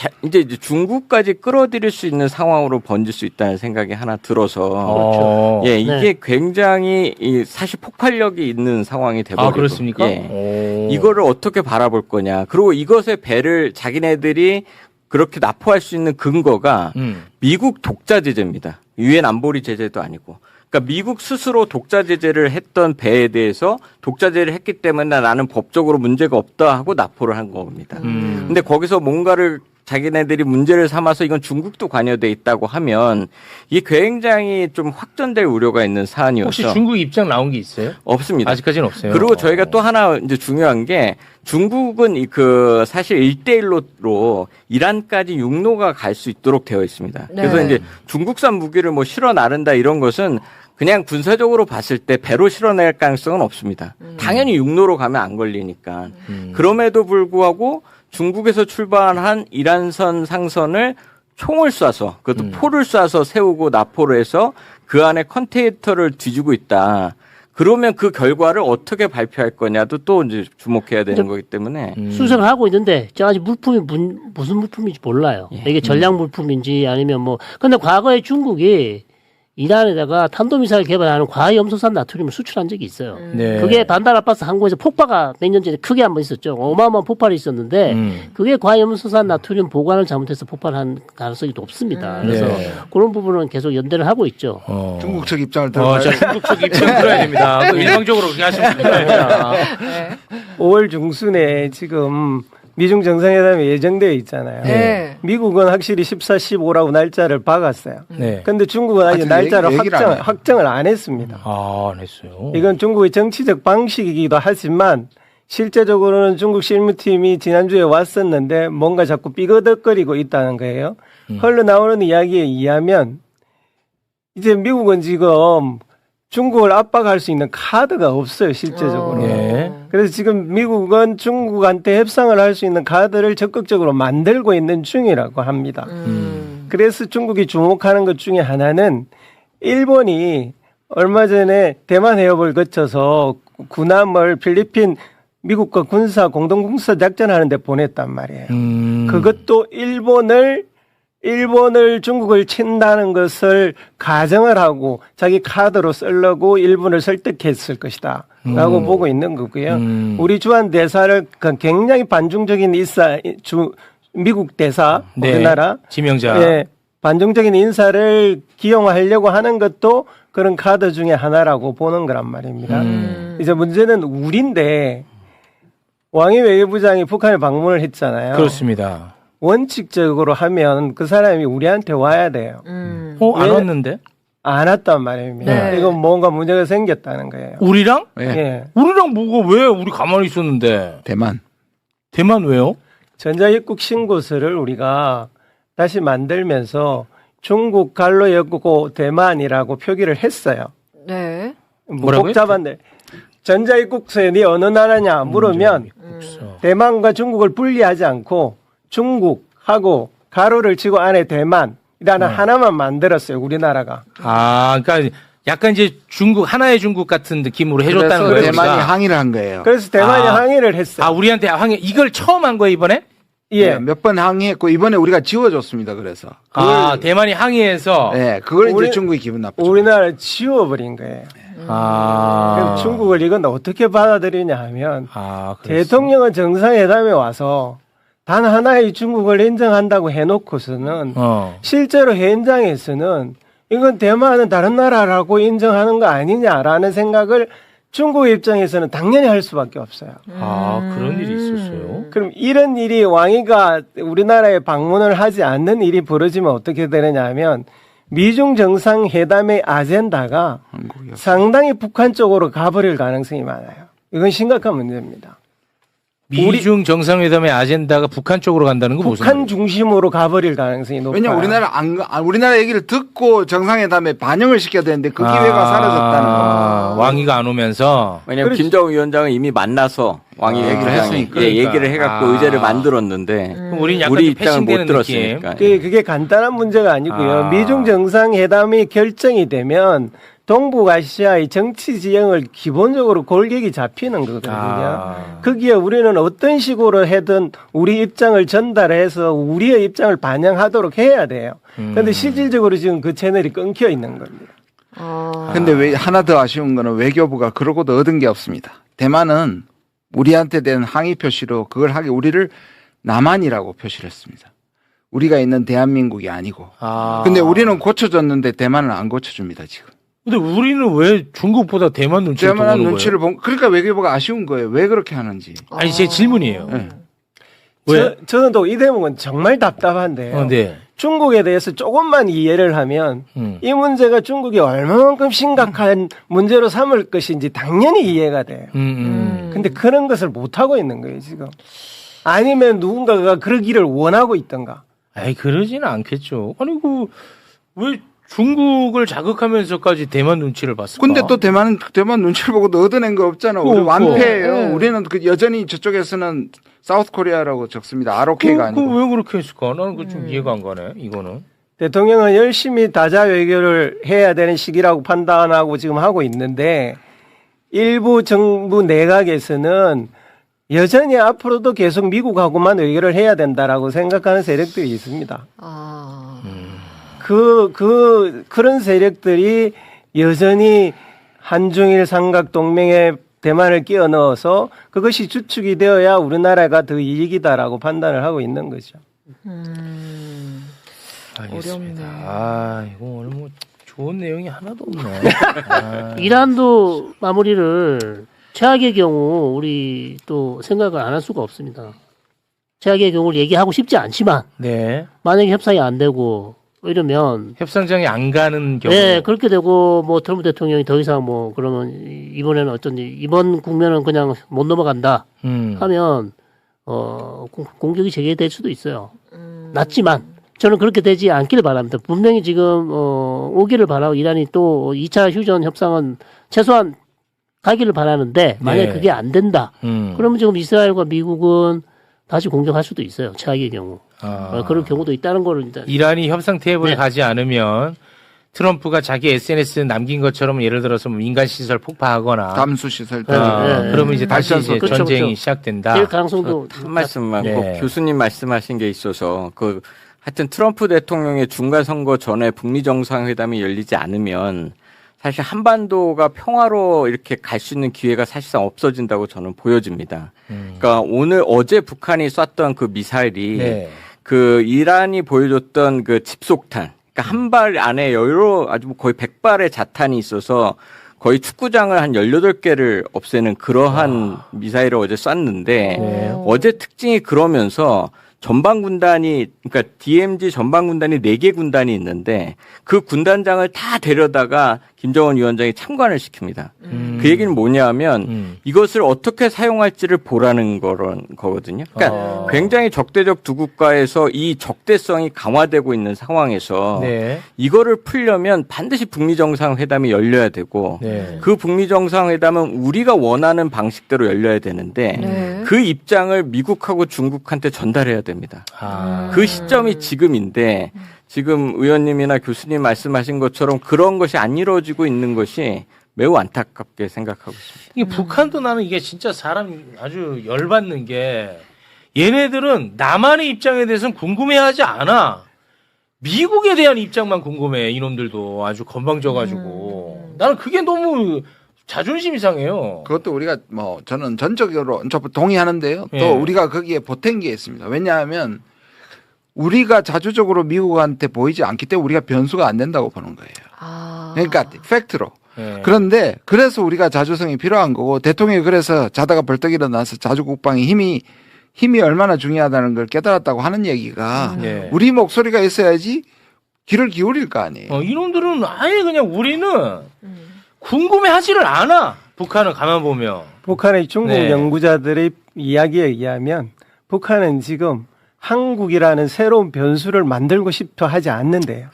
중국까지 끌어들일 수 있는 상황으로 번질 수 있다는 생각이 하나 들어서 예, 이게 네. 굉장히 사실 폭발력이 있는 상황이 돼버리고 아, 그렇습니까? 예. 이거를 어떻게 바라볼 거냐. 그리고 이것의 배를 자기네들이 그렇게 납포할 수 있는 근거가 미국 독자 제재입니다. 유엔 안보리 제재도 아니고. 그러니까 미국 스스로 독자 제재를 했던 배에 대해서 독자 제재를 했기 때문에 나는 법적으로 문제가 없다 하고 납포를 한 겁니다. 근데 거기서 뭔가를 자기네들이 문제를 삼아서 이건 중국도 관여돼 있다고 하면 이게 굉장히 좀 확전될 우려가 있는 사안이어서 혹시 중국 입장 나온 게 있어요? 없습니다. 아직까지는 없어요. 그리고 저희가 또 하나 이제 중요한 게 중국은 사실 1대1로 이란까지 육로가 갈 수 있도록 되어 있습니다. 네. 그래서 이제 중국산 무기를 뭐 실어 나른다 이런 것은 그냥 군사적으로 봤을 때 배로 실어낼 가능성은 없습니다. 당연히 육로로 가면 안 걸리니까. 그럼에도 불구하고 중국에서 출발한 이란선 상선을 총을 쏴서 그것도 포를 쏴서 세우고 납포를 해서 그 안에 컨테이너를 뒤지고 있다. 그러면 그 결과를 어떻게 발표할 거냐도 또 이제 주목해야 되는 거기 때문에 수색을 하고 있는데 제가 아직 물품이 무슨 물품인지 몰라요. 예. 이게 전략 물품인지 아니면 뭐 근데 과거에 중국이 이란에다가 탄도미사일 개발하는 과염소산 나트륨을 수출한 적이 있어요. 네. 그게 반다라바스 항구에서 폭파가 몇 년 전에 크게 한번 있었죠. 어마어마한 폭발이 있었는데 그게 과염소산 나트륨 보관을 잘못해서 폭발한 가능성이 높습니다. 그래서 네. 그런 부분은 계속 연대를 하고 있죠. 중국 측 입장을 들어봐야 중국 측 입장 들어야 됩니다. 일방적으로 그렇게 하시면 됩니다. 5월 중순에 지금 미중 정상회담이 예정되어 있잖아요. 네. 미국은 확실히 14, 15라고 날짜를 박았어요. 네. 그런데 중국은 아직 날짜를 확정을 안 했습니다. 안 했어요. 이건 중국의 정치적 방식이기도 하지만 실제적으로는 중국 실무팀이 지난주에 왔었는데 뭔가 자꾸 삐거덕거리고 있다는 거예요. 흘러나오는 이야기에 의하면 이제 미국은 지금 중국을 압박할 수 있는 카드가 없어요, 실제적으로. 네. 그래서 지금 미국은 중국한테 협상을 할 수 있는 카드를 적극적으로 만들고 있는 중이라고 합니다. 그래서 중국이 주목하는 것 중에 하나는 일본이 얼마 전에 대만 해협을 거쳐서 군함을 필리핀 미국과 공동군사 작전하는 데 보냈단 말이에요. 그것도 일본을 중국을 친다는 것을 가정을 하고 자기 카드로 쓰려고 일본을 설득했을 것이다 라고 보고 있는 거고요. 우리 주한 대사를 굉장히 반중적인 미국 대사 네. 우리나라 지명자 예, 반중적인 인사를 기용하려고 하는 것도 그런 카드 중에 하나라고 보는 거란 말입니다. 이제 문제는 우리인데 왕이 외교부장이 북한에 방문을 했잖아요. 그렇습니다. 원칙적으로 하면 그 사람이 우리한테 와야 돼요. 안 왔는데? 안 왔단 말입니다. 네. 이건 뭔가 문제가 생겼다는 거예요. 우리랑? 예. 우리랑 뭐가 왜 우리 가만히 있었는데? 대만 왜요? 전자입국 신고서를 우리가 다시 만들면서 중국 갈로 엮고 대만이라고 표기를 했어요. 네. 뭐라고요? 복잡한데 전자입국서에 네 어느 나라냐 물으면 대만과 중국을 분리하지 않고 중국하고 가로를 치고 안에 대만이라는 하나만 만들었어요. 우리나라가. 그러니까 약간 이제 하나의 중국 같은 느낌으로 해줬다는 거예요. 대만이 항의를 한 거예요. 그래서 대만이 항의를 했어요. 우리한테 항의 이걸 처음 한 거예요 이번에? 예. 몇 번 항의했고 이번에 우리가 지워줬습니다. 그래서 대만이 항의해서 그걸 이제 중국이 기분 나쁘죠. 우리나라를 지워버린 거예요. 그럼 중국을 이건 어떻게 받아들이냐 하면 대통령은 정상회담에 와서 단 하나의 중국을 인정한다고 해놓고서는 실제로 현장에서는 이건 대만은 다른 나라라고 인정하는 거 아니냐라는 생각을 중국 입장에서는 당연히 할 수밖에 없어요. 그런 일이 있었어요. 그럼 이런 일이 왕이가 우리나라에 방문을 하지 않는 일이 벌어지면 어떻게 되느냐 하면 미중 정상회담의 아젠다가 상당히 북한 쪽으로 가버릴 가능성이 많아요. 이건 심각한 문제입니다. 미중 정상회담의 아젠다가 북한 쪽으로 간다는 거 무슨 북한 중심으로 가버릴 가능성이 높아요. 왜냐면 우리나라 얘기를 듣고 정상회담에 반영을 시켜야 되는데 그 기회가 사라졌다는 거. 왕이가 안 오면서. 왜냐면 김정은 위원장은 이미 만나서 왕이 얘기를 했으니까 얘기를 해갖고 의제를 만들었는데 우리 입장을 못 들었으니까. 그게 간단한 문제가 아니고요. 미중 정상회담이 결정이 되면 동북아시아의 정치 지형을 기본적으로 골격이 잡히는 거거든요. 거기에 우리는 어떤 식으로 해든 우리 입장을 전달해서 우리의 입장을 반영하도록 해야 돼요. 그런데 실질적으로 지금 그 채널이 끊겨 있는 겁니다. 근데 왜 하나 더 아쉬운 거는 외교부가 그러고도 얻은 게 없습니다. 대만은 우리한테 된 항의 표시로 그걸 하기 우리를 남한이라고 표시를 했습니다. 우리가 있는 대한민국이 아니고. 근데 우리는 고쳐줬는데 대만은 안 고쳐줍니다, 지금. 근데 우리는 왜 중국보다 대만 눈치를 더 보는 거예요? 그러니까 외교부가 아쉬운 거예요. 왜 그렇게 하는지. 아니, 제 질문이에요. 네. 왜? 저는 또 이 대목은 정말 답답한데요. 네. 중국에 대해서 조금만 이해를 하면 이 문제가 중국이 얼마만큼 심각한 문제로 삼을 것인지 당연히 이해가 돼요. 근데 그런 것을 못하고 있는 거예요, 지금. 아니면 누군가가 그러기를 원하고 있던가. 아이, 그러지는 않겠죠. 아니, 왜 중국을 자극하면서까지 대만 눈치를 봤을까? 근데 또 대만 눈치를 보고도 얻어낸 거 없잖아. 우리 완패예요. 네. 우리는 여전히 저쪽에서는 사우스 코리아라고 적습니다. ROK가 아니고. 왜 그렇게 했을까? 나는 그 좀 이해가 안 가네, 이거는. 대통령은 열심히 다자 외교를 해야 되는 시기라고 판단하고 지금 하고 있는데 일부 정부 내각에서는 여전히 앞으로도 계속 미국하고만 외교를 해야 된다라고 생각하는 세력들이 있습니다. 그런 세력들이 여전히 한중일 삼각 동맹에 대만을 끼워 넣어서 그것이 주축이 되어야 우리나라가 더 이익이다라고 판단을 하고 있는 거죠. 알겠습니다. 이거 오늘 뭐 좋은 내용이 하나도 없네. 이란도 마무리를 최악의 경우 우리 또 생각을 안 할 수가 없습니다. 최악의 경우를 얘기하고 싶지 않지만 네. 만약에 협상이 안 되고 이러면 협상장에 안 가는 경우. 네, 그렇게 되고 뭐 트럼프 대통령이 더 이상 뭐 그러면 이번에는 어쩐지 이번 국면은 그냥 못 넘어간다 하면 공격이 재개될 수도 있어요. 낮지만 저는 그렇게 되지 않기를 바랍니다. 분명히 지금 오기를 바라고 이란이 또 2차 휴전 협상은 최소한 가기를 바라는데 만약에 네. 그게 안 된다. 그러면 지금 이스라엘과 미국은 다시 공격할 수도 있어요. 최악의 경우. 그런 경우도 있다는 거를 일단. 이란이 협상 테이블에 가지 않으면 트럼프가 자기 SNS에 남긴 것처럼 예를 들어서 뭐 민간시설 폭파하거나 담수시설 그러면 이제 다시 이제 그렇죠, 전쟁이 그렇죠. 시작된다. 될 가능성도 한 말씀만 네. 꼭 교수님 말씀하신 게 있어서 하여튼 트럼프 대통령의 중간 선거 전에 북미 정상회담이 열리지 않으면 사실 한반도가 평화로 이렇게 갈 수 있는 기회가 사실상 없어진다고 저는 보여집니다. 그러니까 어제 북한이 쐈던 그 미사일이 네. 그 이란이 보여줬던 그 집속탄, 그러니까 한 발 안에 아주 거의 100발의 자탄이 있어서 거의 축구장을 한 18개를 없애는 그러한 미사일을 어제 쐈는데 어제 특징이 그러면서 전방군단이, 그러니까 DMZ 전방군단이 4개 군단이 있는데 그 군단장을 다 데려다가 김정은 위원장이 참관을 시킵니다. 그 얘기는 뭐냐면 이것을 어떻게 사용할지를 보라는 거거든요. 그러니까 굉장히 적대적 두 국가에서 이 적대성이 강화되고 있는 상황에서 이거를 풀려면 반드시 북미 정상회담이 열려야 되고 그 북미 정상회담은 우리가 원하는 방식대로 열려야 되는데 그 입장을 미국하고 중국한테 전달해야 됩니다. 그 시점이 지금인데 지금 의원님이나 교수님 말씀하신 것처럼 그런 것이 안 이루어지고 있는 것이 매우 안타깝게 생각하고 있습니다. 이게 북한도 나는 이게 진짜 사람 아주 열받는 게 얘네들은 남한의 입장에 대해서는 궁금해하지 않아. 미국에 대한 입장만 궁금해. 이놈들도 아주 건방져가지고 나는 그게 너무 자존심이 상해요. 그것도 우리가 저는 전적으로 동의하는데요. 예. 또 우리가 거기에 보탠 게 있습니다. 왜냐하면 우리가 자주적으로 미국한테 보이지 않기 때문에 우리가 변수가 안 된다고 보는 거예요. 그러니까 팩트로. 그런데 그래서 우리가 자주성이 필요한 거고 대통령이 그래서 자다가 벌떡 일어나서 자주국방의 힘이 얼마나 중요하다는 걸 깨달았다고 하는 얘기가 우리 목소리가 있어야지 귀를 기울일 거 아니에요. 이놈들은 아예 그냥 우리는 궁금해하지를 않아. 북한을 가만 보면. 북한의 중국 연구자들의 이야기에 의하면 북한은 지금 한국이라는 새로운 변수를 만들고 싶어 하지 않는데요.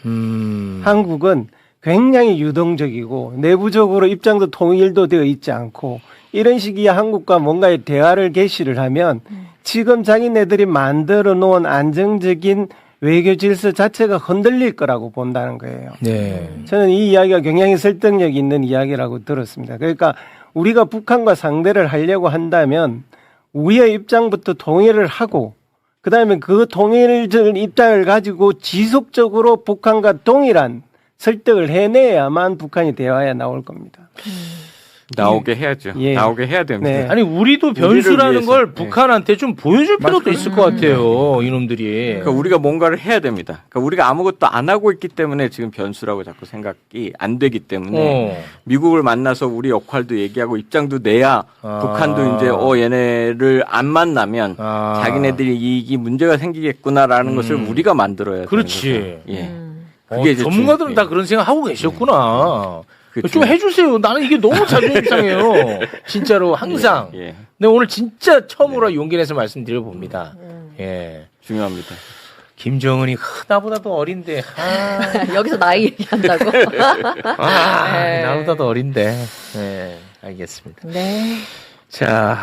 한국은 굉장히 유동적이고 내부적으로 입장도 통일도 되어 있지 않고 이런 시기에 한국과 뭔가의 대화를 개시를 하면 지금 자기네들이 만들어 놓은 안정적인 외교 질서 자체가 흔들릴 거라고 본다는 거예요. 네. 저는 이 이야기가 굉장히 설득력이 있는 이야기라고 들었습니다. 그러니까 우리가 북한과 상대를 하려고 한다면 우리의 입장부터 동의를 하고 그다음에 그 동일 입장을 가지고 지속적으로 북한과 동일한 설득을 해내야만 북한이 대화에 나올 겁니다. 나오게 해야죠. 예. 나오게 해야 됩니다. 네. 아니 우리도 변수라는 걸 북한한테 좀 보여줄 필요도 있을 것 같아요. 이놈들이. 그러니까 우리가 뭔가를 해야 됩니다. 그러니까 우리가 아무것도 안 하고 있기 때문에 지금 변수라고 자꾸 생각이 안 되기 때문에 미국을 만나서 우리 역할도 얘기하고 입장도 내야 북한도 이제 얘네를 안 만나면 자기네들이 이익이 문제가 생기겠구나라는 것을 우리가 만들어야 되는 그렇지. 거죠. 예. 그게 이제 전문가들은 다 그런 생각 하고 계셨구나. 좀 해주세요. 나는 이게 너무 자존심 상해요. 진짜로 항상. 예. 근데 오늘 진짜 처음으로 용기 내서 말씀드려 봅니다. 예. 중요합니다. 김정은이 나보다 더 어린데. 여기서 나이 얘기한다고? 네. 나보다 더 어린데. 네. 알겠습니다. 네. 자,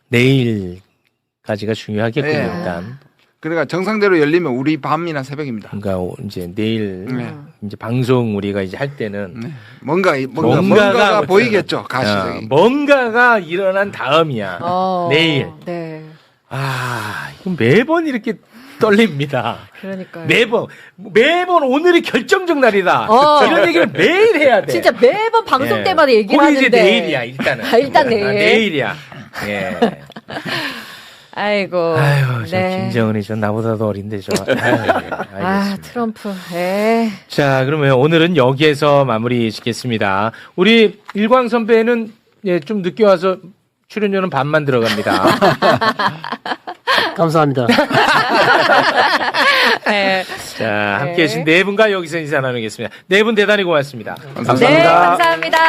내일까지가 중요하겠군요. 네. 일단. 그러니까 정상대로 열리면 우리 밤이나 새벽입니다. 그러니까 이제 내일 이제 방송 우리가 이제 할 때는 뭔가가 보이겠죠. 가시적이. 뭔가가 일어난 다음이야. 내일. 네. 이건 매번 이렇게 떨립니다. 그러니까요. 매번 오늘이 결정적 날이다. 이런 얘기를 매일 해야 돼. 진짜 매번 방송 때마다 얘기를 하는데. 이제 내일이야, 일단은. 일단 내일. 내일이야. 예. 아이고. 저 김정은이 전 나보다 더 어린데 저. 알겠습니다. 트럼프. 자, 그러면 오늘은 여기에서 마무리 짓겠습니다. 우리 일광 선배는 좀 늦게 와서 출연료는 반만 들어갑니다. 감사합니다. 자, 함께 해주신 네 분과 여기서 인사 나누겠습니다. 네 분 대단히 고맙습니다. 감사합니다. 네, 감사합니다.